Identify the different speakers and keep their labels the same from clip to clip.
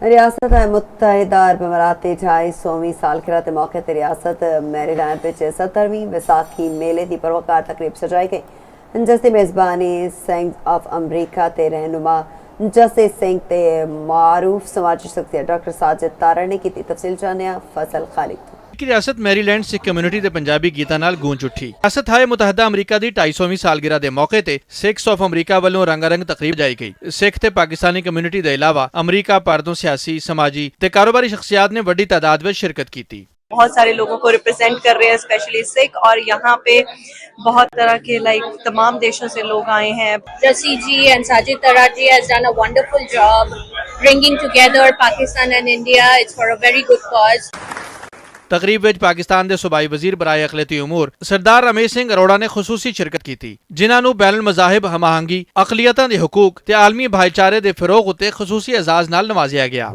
Speaker 1: रियासत मुत्तहिदा अरब अमीरात की 250वीं सालगिरह के मौके पर रियासत मैरीलैंड में 70वीं विसाखी मेले की पुरवकार तकरीब सजाई गई जिसकी मेज़बानी सेंट ऑफ अमरीका के रहनुमा जस्टिस सिंह ते मारूफ समाजी शख्सियत डॉक्टर साजिद तारड़ ने की। तफसील जानिया फजल खालिद।
Speaker 2: रियासत मैरीलैंड सिख कम्यूनिटी के पंजाबी गीतां नाल गूंज उठी। रियासत मुतहदा अमरीका की 250वीं सालगिरह के मौके ते सिख्स ऑफ अमरीका वालों रंगारंग तकरीब जाई गई। सिख ते पाकिस्तानी कम्यूनिटी के अलावा अमरीका भर तो सियासी, समाजी ते कारोबारी शख्सियात ने बड़ी तादाद में शिरकत की।
Speaker 3: बहुत सारे लोगों को रिप्रेजेंट कर रहे हैं, स्पेशली सिख, और यहाँ पे बहुत तरह के तमाम देशों से लोग आए हैं।
Speaker 4: Jesse ji and Sajid Tarar ji has done a wonderful job bringing together Pakistan and India. It's for a very good cause.
Speaker 2: तकरीब विच पाकिस्तान के सूबाई वजीर बराए अखिलती उमूर सरदार रमेश सिंह अरोड़ा ने खसूसी शिरकत की थी, जिन्होंने बैनुल मज़ाहिब हमाहंगी, अकलियतां दे हुकूक ते आलमी भाईचारे दे फिरोग उत्ते खसूसी एजाज नाल नवाजिया गया।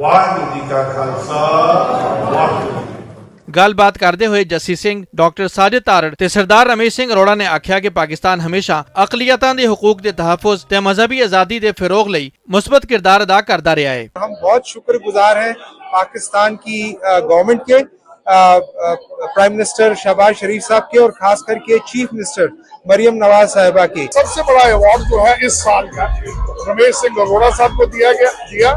Speaker 2: गलबात करते हुए जस्सी सिंह, डॉक्टर साजिद तारड़ ते सरदार रमेश सिंह अरोड़ा ने आख्या कि पाकिस्तान हमेशा अकलियतां दे हुकूक दे तहफ़्फ़ुज़ ते मजहबी आज़ादी दे फिरोग लई मुस्बत किरदार अदा करता रहा है।
Speaker 5: हम बहुत शुक्रगुजार हैं पाकिस्तान की गवर्नमेंट के, प्राइम मिनिस्टर शहबाज शरीफ साहब के, और खास करके चीफ मिनिस्टर मरियम नवाज साहिबा के।
Speaker 6: सबसे बड़ा अवार्ड जो है इस साल का रमेश सिंह अरोड़ा साहब को दिया।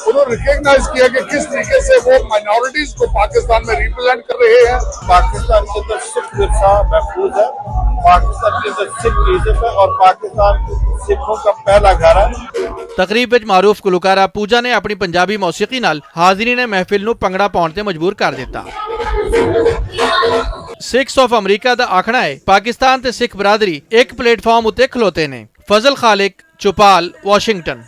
Speaker 6: उन्होंने रिकॉग्नाइज किया कि किस तरीके से वो माइनॉरिटीज को पाकिस्तान में रिप्रेजेंट कर रहे हैं।
Speaker 7: पाकिस्तान के अंदर सिख विरसा महफूज है, पाकिस्तान के अंदर सिख की इज्जत है और पाकिस्तान सिखों का पहला घर है।
Speaker 2: तकरीब विच मारूफ गुलकारा पूजा ने अपनी पंजाबी मौसीकी नाल हाज़रीन ने महफिल नूं भंगड़ा पाउण ते मजबूर कर दिता। सिख्स ऑफ अमरीका दा आखना है पाकिस्तान ते सिख बरादरी एक प्लेटफॉर्म उत्ते खलोते ने। फजल खालिक, चौपाल, वाशिंगटन।